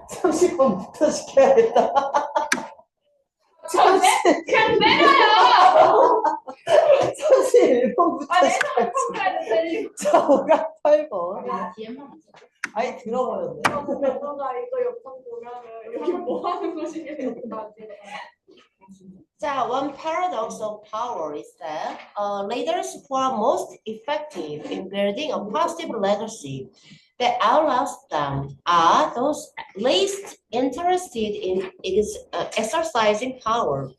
30분부터 시켜야겠다. 그냥 때려요. 31번부터 내가 시켜야지. 평가해도 때리고. 자, 5가 8번. 뒤에만 있어. 아예 들어버렸네. 근데 너가 이거 영상 보면은 여기 뭐 하는 것이겠다. 자, one paradox of power is that leaders who are most effective in building a positive legacy that outlasts them are those least interested in exercising power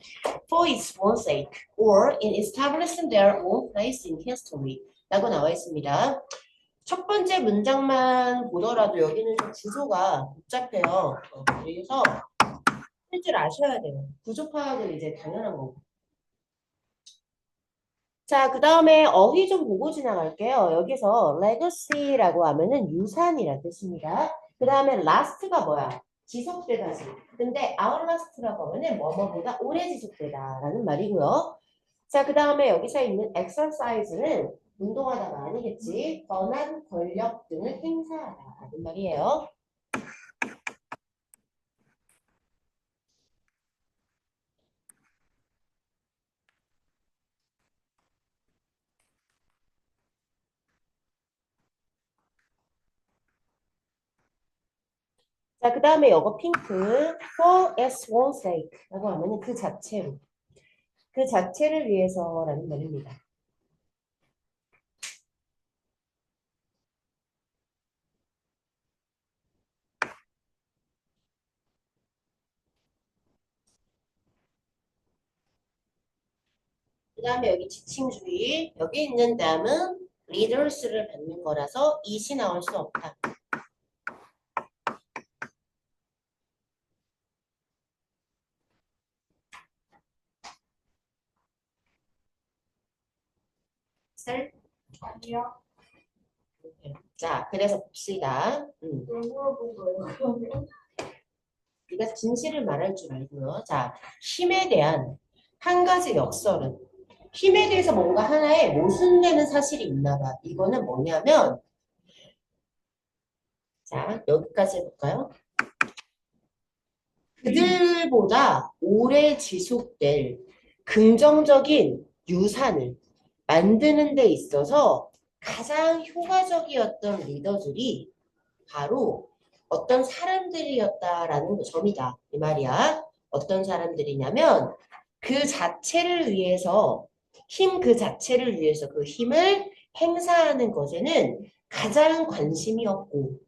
for its own sake or in establishing their own place in history. 라고 나와 있습니다. 첫 번째 문장만 보더라도 여기는 좀 구조가 복잡해요. 그래서 할 줄 아셔야 돼요. 구조 파악은 이제 당연한 거고. 자, 그 다음에 어휘 좀 보고 지나갈게요. 여기서 legacy라고 하면은 유산이라는 뜻입니다. 그 다음에 last가 뭐야? 지속되다지. 근데 outlast라고 하면은 뭐뭐보다 오래 지속되다라는 말이고요. 자, 그 다음에 여기서 있는 exercise는 운동하다가 아니겠지. 권한, 권력 등을 행사하다라는 말이에요. 자, 그 다음에 이거 핑크 for its own sake 라고 하면 그 자체로 그 자체를 위해서라는 말입니다. 그 다음에 여기 지칭주의 여기 있는 다음은 leaders를 받는 거라서 it이 나올 수 없다. 셀? 아니요. 자, 그래서 봅시다. 왜 물어본 거예요? 그러면? 네가 진실을 말할 줄 알고요. 자, 힘에 대한 한 가지 역설은 힘에 대해서 뭔가 하나의 모순되는 사실이 있나 봐. 이거는 뭐냐면 자, 여기까지 해볼까요? 그들보다 오래 지속될 긍정적인 유산을 만드는 데 있어서 가장 효과적이었던 리더들이 바로 어떤 사람들이었다라는 점이다. 이 말이야. 어떤 사람들이냐면 그 자체를 위해서 힘 그 자체를 위해서 그 힘을 행사하는 것에는 가장 관심이 없고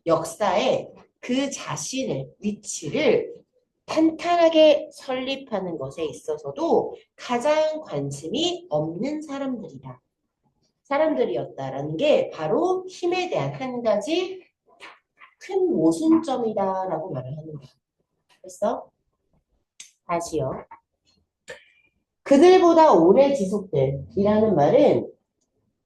역사에 그 자신의 위치를 탄탄하게 설립하는 것에 있어서도 가장 관심이 없는 사람들이었다라는 게 바로 힘에 대한 한 가지 큰 모순점이다라고 말을 하는 거야. 됐어? 다시요. 그들보다 오래 지속된이라는 말은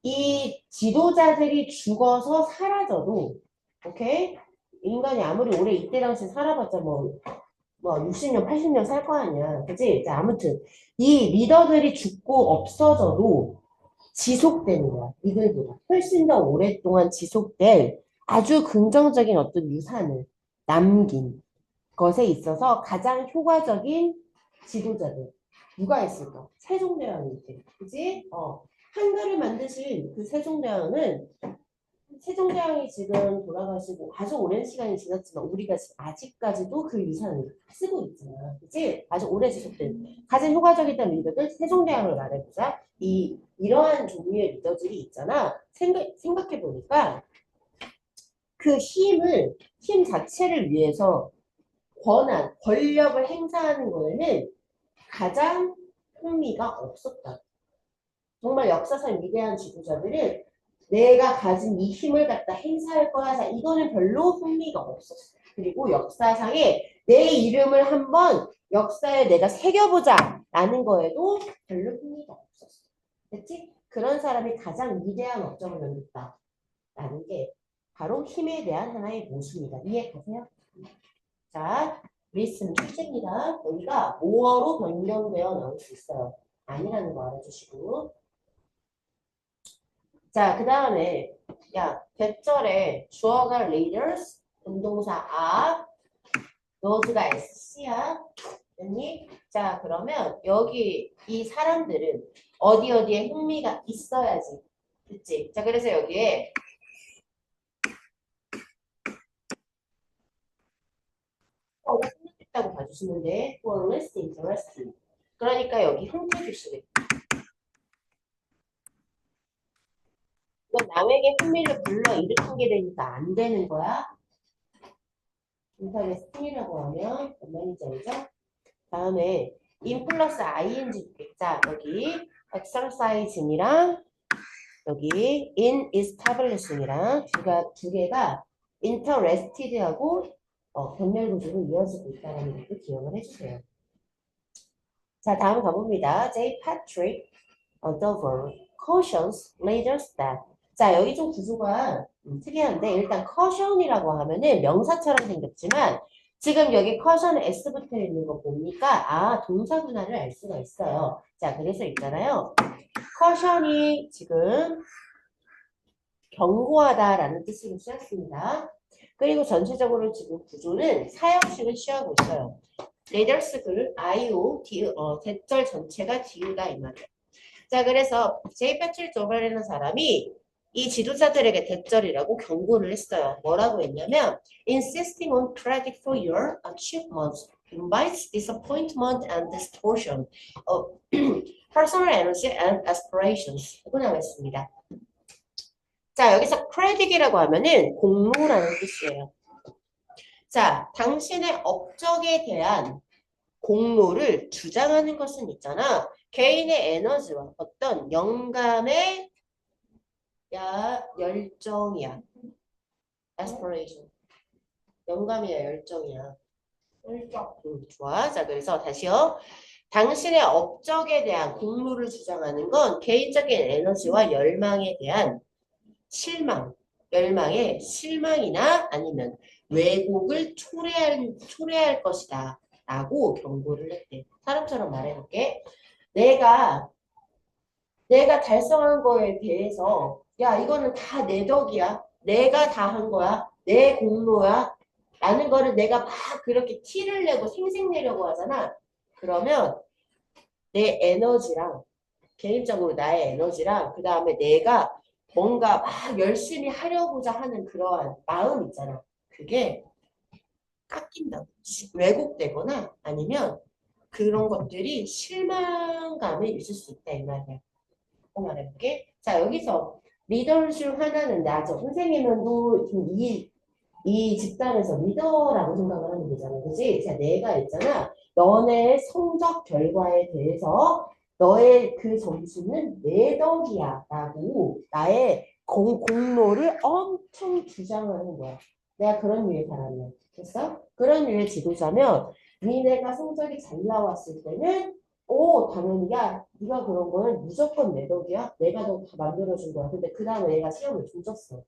이 지도자들이 죽어서 사라져도, 오케이? 인간이 아무리 오래 이때 당시 살아봤자 뭐 60년, 80년 살 거 아니야. 그치? 자, 아무튼 이 리더들이 죽고 없어져도 지속되는 거야. 이들보다 훨씬 더 오랫동안 지속될 아주 긍정적인 어떤 유산을 남긴 것에 있어서 가장 효과적인 지도자들 누가 있을까? 세종대왕이지, 그지? 한글을 만드신 그 세종대왕은 세종대왕이 지금 돌아가시고 아주 오랜 시간이 지났지만 우리가 아직까지도 그 유산을 쓰고 있잖아, 그지? 아주 오래 지속된 가장 효과적이던 리더들 세종대왕을 말해보자. 이러한 종류의 리더들이 있잖아. 생각해 보니까 그 힘 자체를 위해서 권한, 권력을 행사하는 거에는 가장 흥미가 없었다. 정말 역사상 위대한 지도자들은 내가 가진 이 힘을 갖다 행사할 거야. 자, 이거는 별로 흥미가 없었어. 그리고 역사상에 내 이름을 한번 역사에 내가 새겨보자 라는 거에도 별로 흥미가 없었어. 됐지? 그런 사람이 가장 위대한 업적을 남겼다 라는 게 바로 힘에 대한 하나의 모순이다. 이해가세요? 자, 리슨 출제입니다. 여기가 모어로 변경되어 나올 수 있어요. 아니라는 거 알아주시고. 자, 그 다음에 야, 대절에 주어가 leaders, 분동사 are, those가 SC야. 됐니? 자, 그러면 여기 이 사람들은 어디에 흥미가 있어야지. 그치? 자, 그래서 여기에 흥미있다고 봐주시면 돼. for less interesting. 그러니까 여기 형태 주시래. 이건 남에게 흥미를 불러일으킨 게 되니까 안 되는 거야. 인터넷 스팅이라고 하면 얼마인지 알죠? 다음에 in 플러스 ing. 자, 여기 exercise이랑 여기 in establishing이랑 두 개가 interested하고 병렬 구조로 이어지고 있다는 것도 기억을 해주세요. 자, 다음 가봅니다. J. Patrick Dover cautions readers that. 자, 여기 좀 구조가 특이한데 일단 caution이라고 하면은 명사처럼 생겼지만 지금 여기 caution에 s 붙어 있는 거 보니까 아, 동사구나를 알 수가 있어요. 자, 그래서 있잖아요. caution이 지금 경고하다라는 뜻으로 쓰였습니다. 그리고 전체적으로 지금 구조는 사형식을 취하고 있어요. 레더스 글 IO, 대절 전체가 DU다 이 말이에요. 자, 그래서 제이 패트릭 도벌이라는 사람이 이 지도자들에게 대절이라고 경고를 했어요. 뭐라고 했냐면 insisting on credit for your achievements invites disappointment and distortion of personal energy and aspirations. 이거 나와있습니다. 자, 여기서 credit이라고 하면은 공로라는 뜻이에요. 자, 당신의 업적에 대한 공로를 주장하는 것은 있잖아. 개인의 에너지와 어떤 영감의 열정이야. aspiration. 영감이야, 열정이야. 열정. 좋아. 자, 그래서 다시요. 당신의 업적에 대한 공로를 주장하는 건 개인적인 에너지와 열망에 대한 실망, 열망의 실망이나 아니면 왜곡을 초래할 것이다. 라고 경고를 했대. 사람처럼 말해볼게. 내가 달성한 거에 대해서 야, 이거는 다 내 덕이야. 내가 다 한 거야. 내 공로야. 라는 거를 내가 막 그렇게 티를 내고 생색내려고 하잖아. 그러면 내 에너지랑 개인적으로 나의 에너지랑 그 다음에 내가 뭔가 막 열심히 하려고자 하는 그러한 마음 있잖아. 그게 깎인다. 왜곡되거나 아니면 그런 것들이 실망감을 있을 수 있다 이 말이야. 말해볼게. 자, 여기서 리더 중 하나는 나죠. 선생님은 또 이 집단에서 리더라고 생각을 하는 거잖아. 그지? 자, 내가 있잖아. 너네 성적 결과에 대해서 너의 그 점수는 내 덕이야. 라고 나의 공로를 엄청 주장하는 거야. 내가 그런 류의 사람이야. 됐어? 그런 류의 지도자면 니네가 성적이 잘 나왔을 때는 당연히 야 네가 그런 거는 무조건 내 덕이야. 내가 너 다 만들어준 거야. 근데 그 다음에 얘가 시험을 조졌어.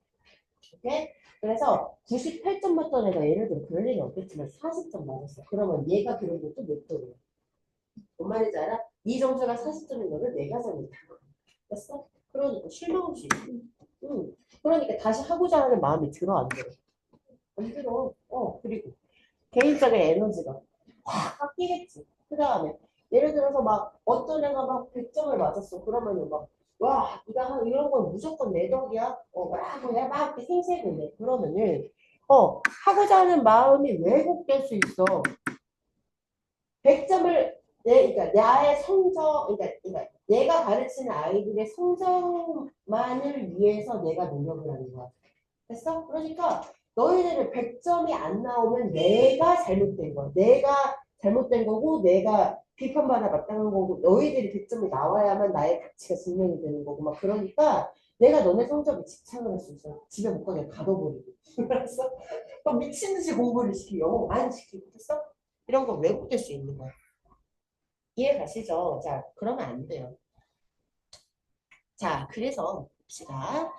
오케이? 그래서 98점 맞던 애가 예를 들어 그럴 일이 없겠지만 40점 맞았어. 그러면 얘가 그런 것도 몇 점이야. 뭔 말인지 알아? 이 점수가 40점인 거는 내가 잘못한 거야. 됐어? 그러니까 실망할 수 있어. 그러니까 다시 하고자 하는 마음이 들어 안 들어? 안 들어. 그리고 개인적인 에너지가 확 깎이겠지. 그 다음에 예를 들어서 막 어떤 애가 막 100점을 맞았어. 그러면은 막 와, 네가 이런 건 무조건 내 덕이야. 막 내가 막 이렇게 생색을 내. 그러면은 하고자 하는 마음이 왜곡될 수 있어. 100점을 그러니까 나의 성적, 그러니까 내가 가르치는 아이들의 성적만을 위해서 내가 노력을 하는 거야. 됐어? 그러니까 너희들은 100점이 안 나오면 내가 잘못된 거야. 내가 잘못된 거고 내가 비판받아 마땅한 거고 너희들이 100점이 나와야만 나의 가치가 증명이 되는 거고 막 그러니까 내가 너네 성적에 집착을 할 수 있어. 집에 못 가게 가둬버리고. 그래서 또 미친 듯이 공부를 시키고 영어 많이 시키고 됐어? 이런 거 왜곡될 수 있는 거야. 이해 가시죠? 자, 그러면 안 돼요. 자, 그래서 봅시다.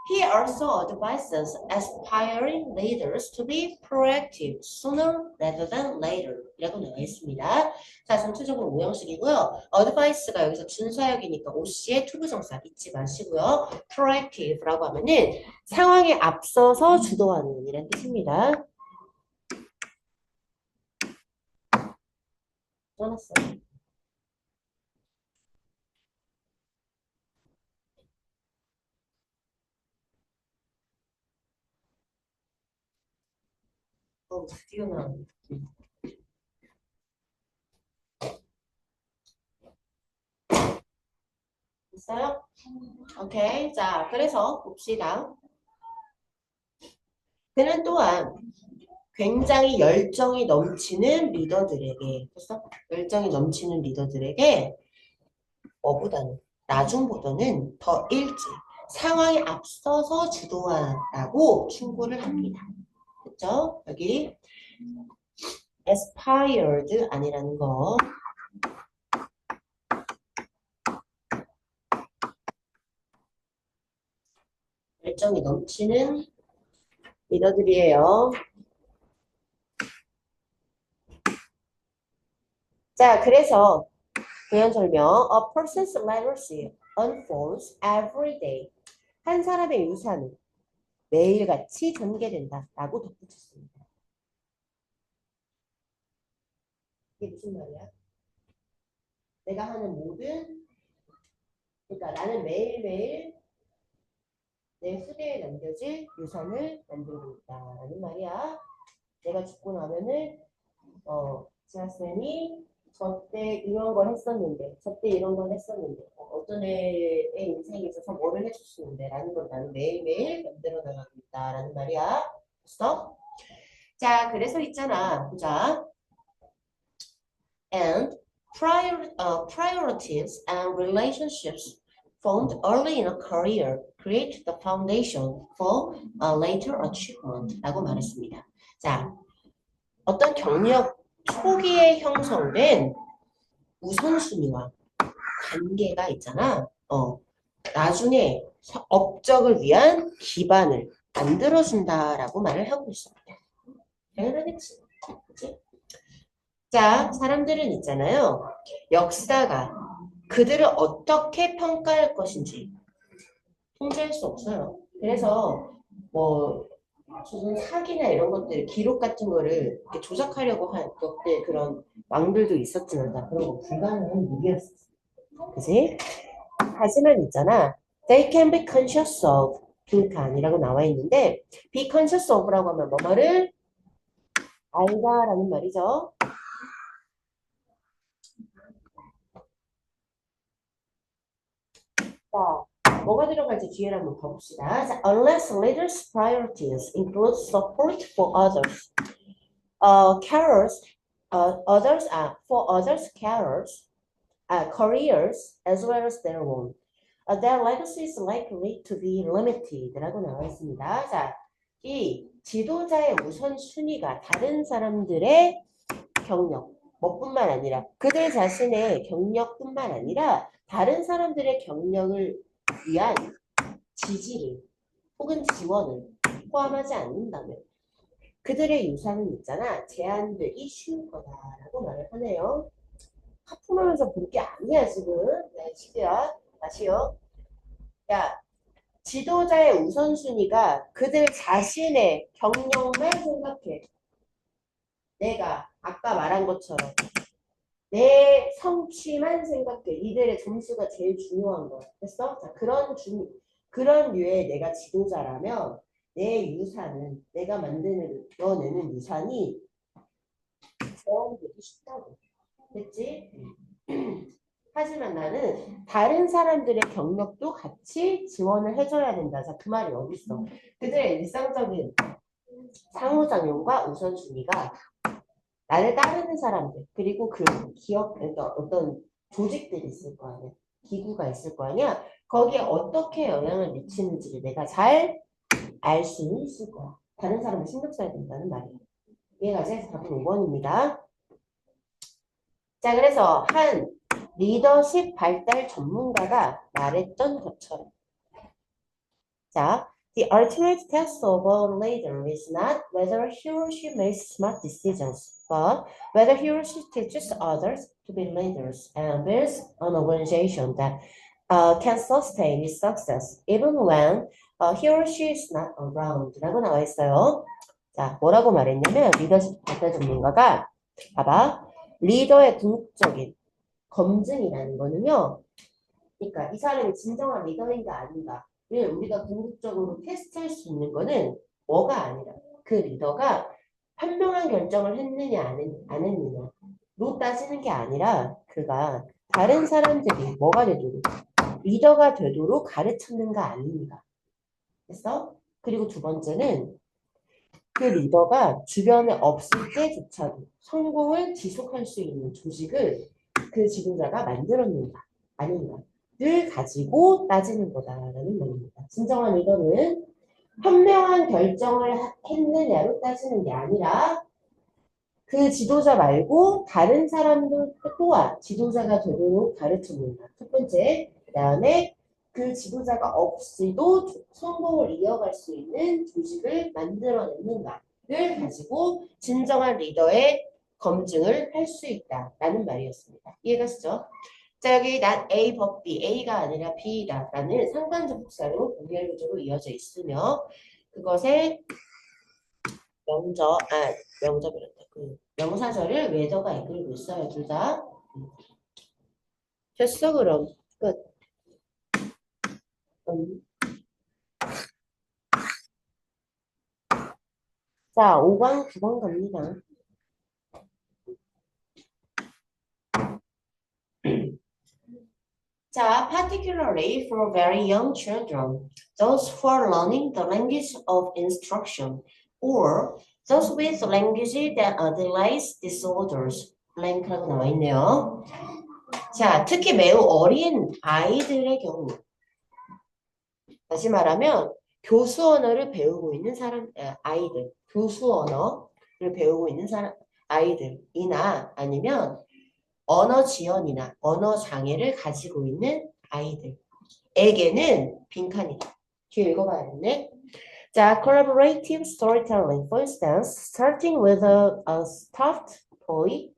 He also advises aspiring leaders to be proactive sooner rather than later. 이라고 나와 있습니다. 자, 전체적으로 오형식이고요. advice가 여기서 준사역이니까 OC의 투부정사 잊지 마시고요. proactive라고 하면은 상황에 앞서서 주도하는 이란 뜻입니다. 써놨어요. 드디어 나왔네. 있어요? 오케이. 자, 그래서 봅시다. 그는 또한 굉장히 열정이 넘치는 리더들에게, 그래서 열정이 넘치는 리더들에게 뭐보다는, 나중보다는 더 일찍 상황에 앞서서 주도하라고 충고를 합니다. 그렇죠? 여기 aspired 아니라는 거. 열정이 넘치는 리더들이에요. 자, 그래서 부연 설명. A person's legacy unfolds every day. 한 사람의 유산은 매일같이 전개된다. 라고 덧붙였습니다. 이게 무슨 말이야? 내가 하는 모든, 그러니까 나는 매일매일 내 후대에 남겨질 유산을 만들고 있다. 라는 말이야. 내가 죽고 나면은, 지하쌤이 저때 이런 걸 했었는데, 저때 이런 걸 했었는데, 어떤 애의 인생에 있어서 뭐를 해줬었는데, 라는 걸 나는 매일매일 만들어 나가고 있다라는 말이야. 됐어? 자, 그래서 있잖아. 보자. And priorities and relationships formed early in a career create the foundation for a later achievement. 라고 말했습니다. 자, 어떤 경력 초기에 형성된 우선순위와 관계가 있잖아. 나중에 업적을 위한 기반을 만들어준다라고 말을 하고 있습니다. 당연하겠지. 그치? 자, 사람들은 있잖아요. 역사가 그들을 어떻게 평가할 것인지 통제할 수 없어요. 그래서 무슨 사기나 이런 것들, 기록 같은 거를 이렇게 조작하려고 한 것들 그런 왕들도 있었지만 다 그런 거 불가능한 일이었어. 그지? 하지만 있잖아. They can be conscious of 빈칸이라고 나와 있는데 be conscious of라고 하면 뭐뭐를 알다라는 말이죠. 자, 뭐가 들어갈지 뒤에 한번 봐봅시다. 자, unless leaders' priorities include support for others, carers, for others' carers, careers as well as their own. Their legacy is likely to be limited라고 나와 있습니다. 자, 이 지도자의 우선순위가 다른 사람들의 경력, 뭐뿐만 아니라 그들 자신의 경력뿐만 아니라 다른 사람들의 경력을 위한 지지를 혹은 지원을 포함하지 않는다면 그들의 유산은 있잖아 제한되기 쉬운 거다라고 말을 하네요. 하품하면서 볼 게 아니야 지금. 네, 시대야. 다시요. 야, 지도자의 우선순위가 그들 자신의 경력만 생각해. 내가 아까 말한 것처럼 내 성취만 생각해. 이들의 점수가 제일 중요한 거야. 됐어? 자, 그런 류의 내가 지도자라면 내 유산은 내가 만들어내는 유산이 제한되기 쉽다고. 됐지? 하지만 나는 다른 사람들의 경력도 같이 지원을 해줘야 된다. 자, 그 말이 어디 있어? 그들의 일상적인 상호작용과 우선순위가 나를 따르는 사람들 그리고 그 기업 그러니까 어떤 조직들이 있을 거 아니야. 기구가 있을 거 아니야. 거기에 어떻게 영향을 미치는지를 내가 잘 알 수는 있을 거야. 다른 사람을 신경 써야 된다는 말이야. 이해가지? 답은 5번입니다. 자, 그래서 한 리더십 발달 전문가가 말했던 것처럼 자, The ultimate test of a leader is not whether he or she makes smart decisions, but whether he or she teaches others to be leaders and builds an organization that can sustain its success even when he or she is not around 라고 나와 있어요. 자, 뭐라고 말했냐면 리더십 발달 전문가가 봐봐. 리더의 궁극적인 검증이라는 거는요. 그러니까 이 사람이 진정한 리더인가 아닌가를 우리가 궁극적으로 테스트할 수 있는 거는 뭐가 아니라 그 리더가 현명한 결정을 했느냐 안 했느냐로 따지는 게 아니라 그가 다른 사람들이 뭐가 되도록 리더가 되도록 가르쳤는가 아닌가. 됐어? 그리고 두 번째는 그 리더가 주변에 없을 때조차도 성공을 지속할 수 있는 조직을 그 지도자가 만들었는가 아닌가를 가지고 따지는 거다라는 말입니다. 진정한 리더는 현명한 결정을 했느냐로 따지는 게 아니라 그 지도자 말고 다른 사람들 또한 지도자가 되도록 가르쳤는가. 첫 번째, 그 다음에 그 지도자가 없이도 성공을 이어갈 수 있는 조직을 만들어냈는가를 가지고 진정한 리더의 검증을 할 수 있다라는 말이었습니다. 이해가시죠? 자, 여기 not A but B, A가 아니라 B다라는 상관적複사로 동일구조로 이어져 있으며 그것에 명접이란다. 그 명사절을 웨더가 이끌고 있어요. 둘 다. 됐어 그럼 끝. 자, 5번, 9번 갑니다. 자, particularly for very young children, those who are learning the language of instruction, or those with language that delays disorders, blank라고 나와 있네요. 자, 특히 매우 어린 아이들의 경우, 다시 말하면 교수 언어를 배우고 있는 아이들, 교수 언어를 배우고 있는 아이들이나 아니면 언어 지연이나 언어 장애를 가지고 있는 아이들에게는 빈칸이다. 뒤에 읽어봐야겠네. 자, collaborative storytelling, for instance, starting with a stuffed toy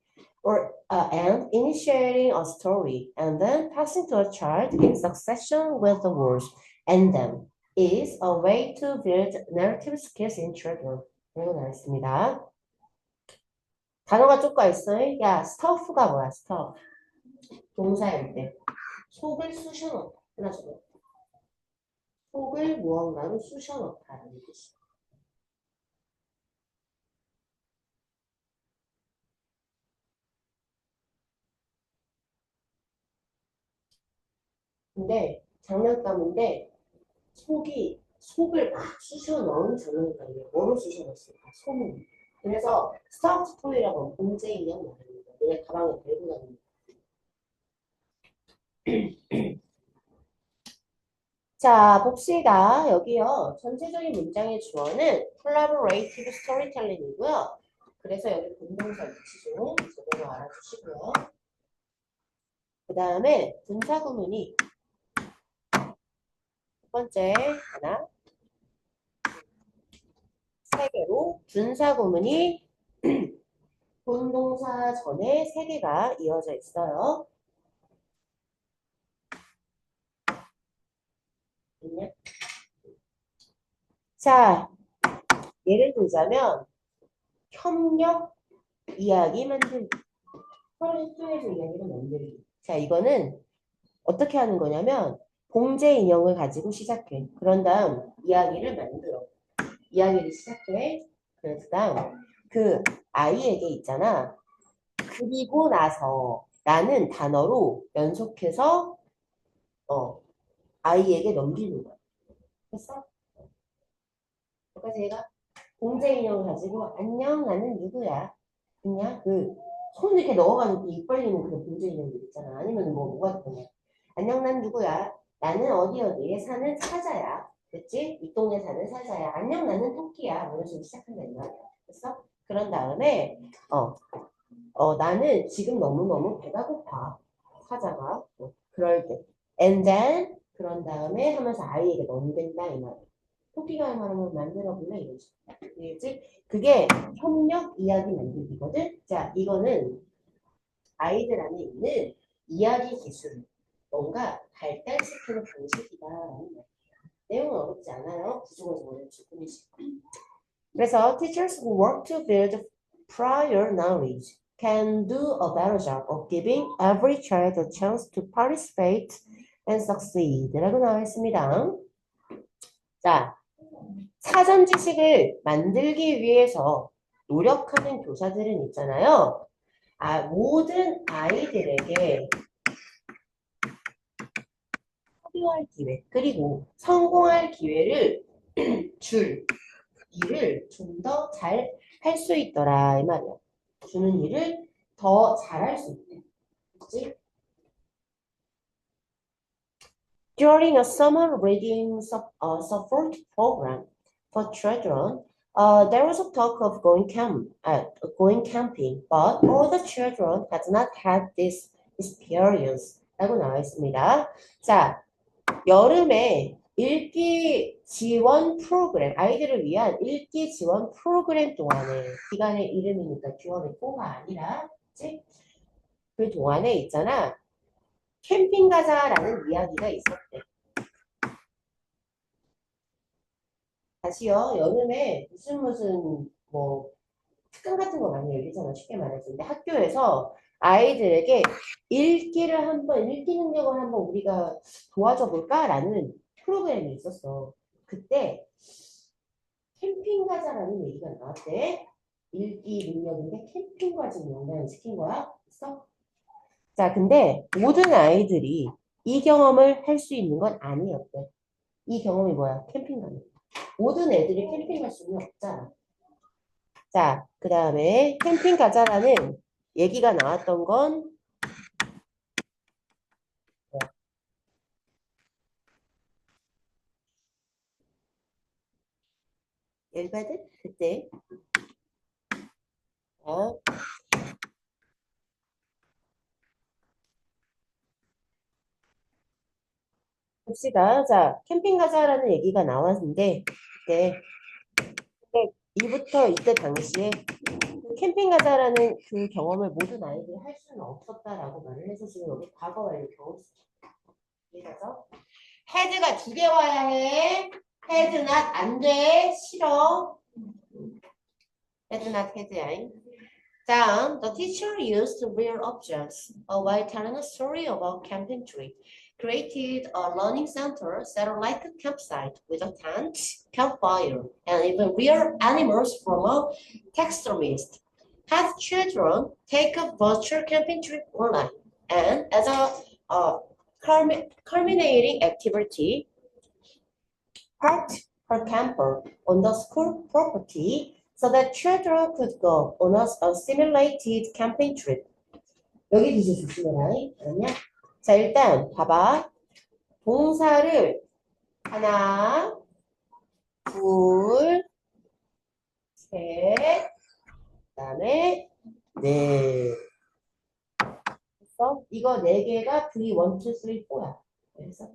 and initiating a story and then passing to a child in succession with the words and them is a way to build narrative skills in children. 이라고 나왔습니다. 단어가 쪼까 있어요. 야, 스터프가 뭐야? 스터프. 동사일 때. 속을 쑤셔넣다. 하나씩. 속을 무언가로 쑤셔넣다라는 뜻이에요. 근데 장난감인데 속을 막 쑤셔넣은 장난감이에요. 뭐로 쑤셔넣었을까? 손으로. 그래서 스타프트 토이라고 봉제 인형 말합니다. 내 가방에 들고 다니는. 자, 봅시다. 여기요. 전체적인 문장의 주어는 collaborative storytelling이고요. 그래서 여기 분동사 위치죠. 저거 알아주시고요. 그 다음에 분사구문이 첫 번째 하나, 세 개로 분사구문이 본동사 전에 세 개가 이어져 있어요. 자, 예를 들자면 협력 이야기 만들기. 서로 협조해서 이야기를 만들기. 자, 이거는 어떻게 하는 거냐면 봉제 인형을 가지고 시작해. 그런 다음 이야기를 만들어. 이야기를 시작해. 그래서 다음 그 아이에게 있잖아. 그리고 나서 라는 단어로 연속해서 아이에게 넘기는 거야. 됐어? 그러니까 제가 봉제 인형을 가지고 안녕 나는 누구야? 그냥 그 손 이렇게 넣어가지고 입 벌리는 그 봉제 인형들 있잖아. 아니면 뭐가 있거나 안녕 난 누구야? 나는 어디 어디에 사는 사자야. 됐지? 이 동네 사는 사자야. 안녕 나는 토끼야. 뭐 이런 식으로 시작한다 이 말이야. 됐어? 그런 다음에 나는 지금 너무너무 배가 고파. 사자가 그럴 때 and then 그런 다음에 하면서 아이에게 넘긴다 이 말이야. 토끼가 말하면 만들어 볼래 이거지. 알겠지? 그게 협력 이야기 만들기거든. 자, 이거는 아이들 안에 있는 이야기 기술, 뭔가 발달시키는 방식이다라는 거예요. 내용은 어렵지 않아요. 구조가 좀 어렵지 뿐이지. 그래서 teachers who work to build prior knowledge can do a better job of giving every child a chance to participate and succeed. 라고 나와 있습니다. 자, 사전 지식을 만들기 위해서 노력하는 교사들은 있잖아요. 모든 아이들에게 성공할 기회, 그리고 성공할 기회를 줄 일을 좀 더 잘 할 수 있더라 이 말이야. 주는 일을 더 잘할 수 있대. 그치? During a summer reading support program for children, there was a talk of going camping, but all the children had not had this experience. 라고 나와 있습니다. 자, 여름에 읽기 지원 프로그램, 아이들을 위한 읽기 지원 프로그램 동안에, 기간의 이름이니까 듀얼의 포가 아니라, 그치? 그 동안에 있잖아, 캠핑 가자라는 이야기가 있었대. 다시요, 여름에 무슨 뭐 특강 같은 거 많이 열리잖아, 쉽게 말해서. 근데 학교에서 아이들에게 읽기 능력을 한번 우리가 도와줘 볼까라는 프로그램이 있었어. 그때 캠핑 가자라는 얘기가 나왔대. 읽기 능력인데 캠핑과 지금 연관을 시킨 거야. 그래서 자, 근데 모든 아이들이 이 경험을 할 수 있는 건 아니었대. 이 경험이 뭐야? 캠핑 가는 거. 모든 애들이 캠핑 갈 수는 없잖아. 자, 그 다음에 캠핑 가자라는 얘기가 나왔던 건 엘바드? 그때 어, 봅시다. 자, 캠핑 가자라는 얘기가 나왔는데 그때 이부터 이때 당시에 그 캠핑 가자라는 그 경험을 모든 아이들이 할 수는 없었다라고 말을 해서 지금 여기 과거 완료 경험 그래서 헤드가 2개 와야 해. 헤드 not 안 돼. 싫어. 헤드 not 헤드야. 다음, the teacher used real objects while telling a story about camping trip. Created a learning center set up like a campsite with a tent, campfire, and even real animals from a taxidermist. Had children take a virtual camping trip online, and as a culminating activity, parked her camper on the school property so that children could go on a simulated camping trip. 여기 뒤에 조심해라. 알았냐? 자, 일단 봐봐. 동사를 하나, 둘, 셋, 그다음에 넷. 됐어? 이거 네 개가 V 1, 2, 3, 4야. 그래서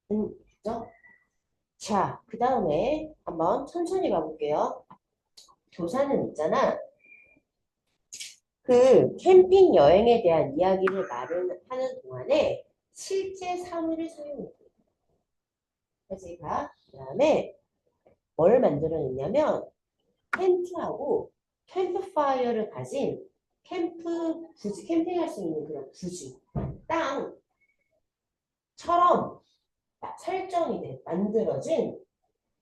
그죠? 자, 그 다음에 한번 천천히 가볼게요. 교사는 있잖아. 그 캠핑 여행에 대한 이야기를 말을 하는 동안에 실제 사물을 사용해요. 제가 그 다음에 뭘 만들어냈냐면 텐트하고 캠프파이어를 가진 부지, 캠핑할 수 있는 그런 부지, 땅처럼 설정이 돼 만들어진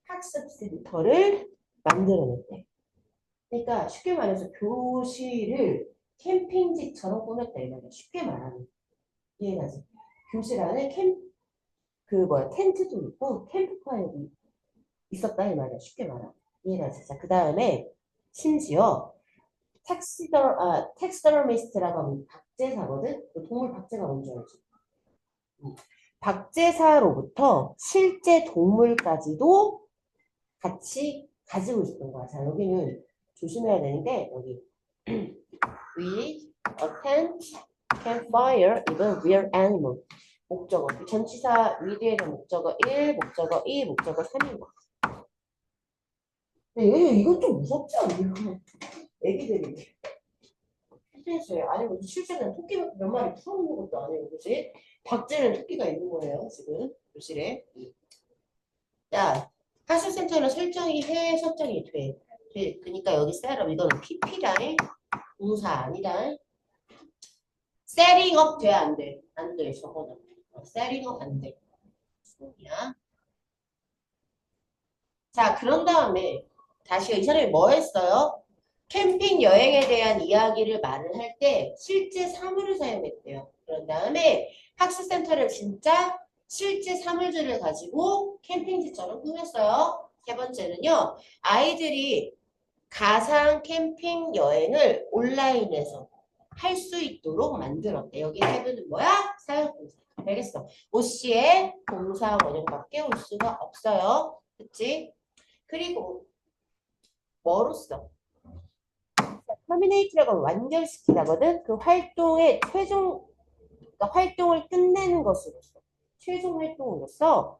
학습 센터를 만들어냈대. 그러니까 쉽게 말해서 교실을 캠핑지처럼 꾸몄다 이 말이야. 쉽게 말하면 이해가지? 교실 안에 텐트도 있고 캠프파이어도 있었다 이 말이야. 쉽게 말하면 이해가지? 자, 그 다음에 심지어 텍스더미스트라고 하면 박제사거든. 그 동물 박제가 뭔지 알지? 박제사로부터 실제 동물까지도 같이 가지고 있었던 거야. 자, 여기는 조심해야 되는데 여기 with a tent can fire even real animal. 목적어. 전치사 위드에서 목적어 1, 목적어 2, 목적어 3인 거. 근데 이건 좀 무섭지 않나요? 애기들이. 실제예요. 아니면 실제는 토끼 몇 마리 풀어놓는 것도 아니고, 그지? 박제는 토끼가 있는 거예요, 지금. 교실에. 자, 학습센터는 설정이 해, 설정이 돼. 그러니까 여기 셋업, 이거는 PP다. 동사 아니다. setting up 돼, 안 돼? 안 돼, 저거는. setting up 안 돼. 야. 자, 그런 다음에 다시 이 사람이 뭐 했어요? 캠핑 여행에 대한 이야기를 말을 할 때 실제 사물을 사용했대요. 그런 다음에 학습센터를 진짜 실제 사물들을 가지고 캠핑지처럼 꾸몄어요. 세 번째는요. 아이들이 가상 캠핑 여행을 온라인에서 할 수 있도록 만들었대. 여기 해부는 뭐야? 사용동사. 알겠어. 오씨의 동사 원형밖에 올 수가 없어요. 그치? 그리고 뭐로써? 터미네이트라고 완결시키다거든. 그 활동의 최종, 그러니까 활동을 끝내는 것으로서, 최종 활동으로서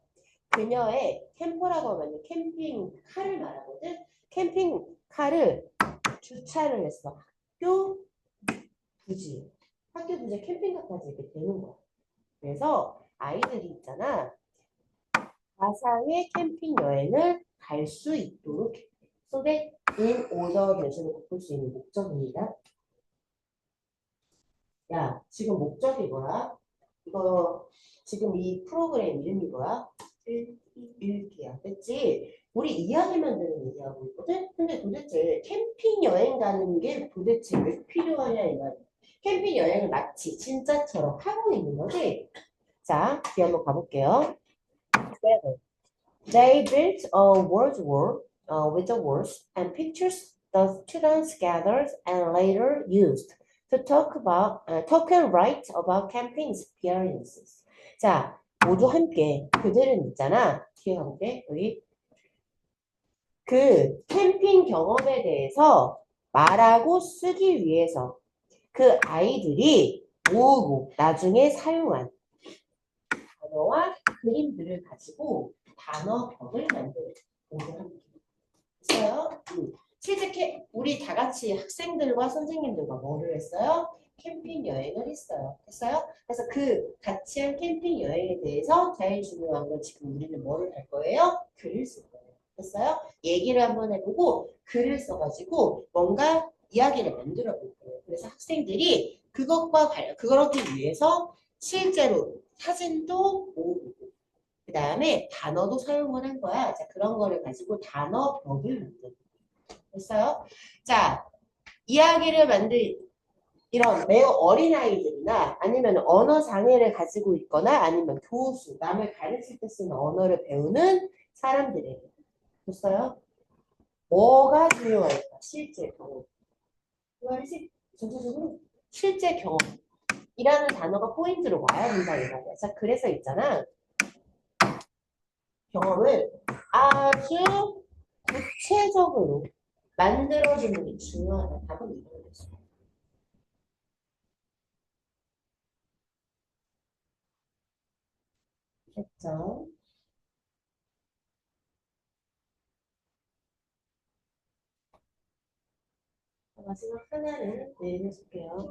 그녀의 캠퍼라고 하면 캠핑카를 말하거든. 캠핑카를 주차를 했어. 학교 부지. 학교 부지에 캠핑카까지 이렇게 되는 거야. 그래서 아이들이 있잖아. 가상의 캠핑 여행을 갈 수 있도록 so that in order 대신에 바꿀 수 있는 목적입니다. 야, 지금 목적이 뭐야? 이거 지금 이 프로그램 이름이 뭐야? 읽기야. 그치? 우리 이야기만 들은 얘기하고 있거든? 근데 도대체 캠핑 여행 가는 게 도대체 왜 필요하냐 이 말이야. 캠핑 여행을 마치 진짜처럼 하고 있는 거지? 자, 뒤 한번 가볼게요. They built a world war with the words and pictures the students gathered and later used to talk and write about camping experiences. 자, 모두 함께 그들은 있잖아. 뒤에 가볼게. 여기 그 캠핑 경험에 대해서 말하고 쓰기 위해서 그 아이들이 모으고 나중에 사용한 단어와 그림들을 가지고 단어벽을 만들어요. 모두 함께. 했어요. 실제 우리 다 같이 학생들과 선생님들과 뭐를 했어요? 캠핑 여행을 했어요. 했어요? 그래서 그 같이 한 캠핑 여행에 대해서 제일 중요한 건 지금 우리는 뭐를 할 거예요? 글을 쓸 거예요. 됐어요? 얘기를 한번 해보고 글을 써가지고 뭔가 이야기를 만들어 볼 거예요. 그래서 학생들이 그것과 그러기 위해서 실제로 사진도 모으고 그 다음에 단어도 사용을 한 거야. 자, 그런 거를 가지고 단어벽을 만들고 됐어요? 자, 이야기를 이런 매우 어린 아이들이나 아니면 언어 장애를 가지고 있거나 아니면 교수, 남을 가르칠 때 쓰는 언어를 배우는 사람들에게 됐어요? 뭐가 중요할까? 실제 경험. 그 말이지? 전체적으로 실제 경험이라는 단어가 포인트로 와야 된다는 거야. 자, 그래서 있잖아. 경험을 아주 구체적으로 만들어주는 게 중요하다. 답은 이거였어. 됐죠? 마지막 하나를 내일 해줄게요.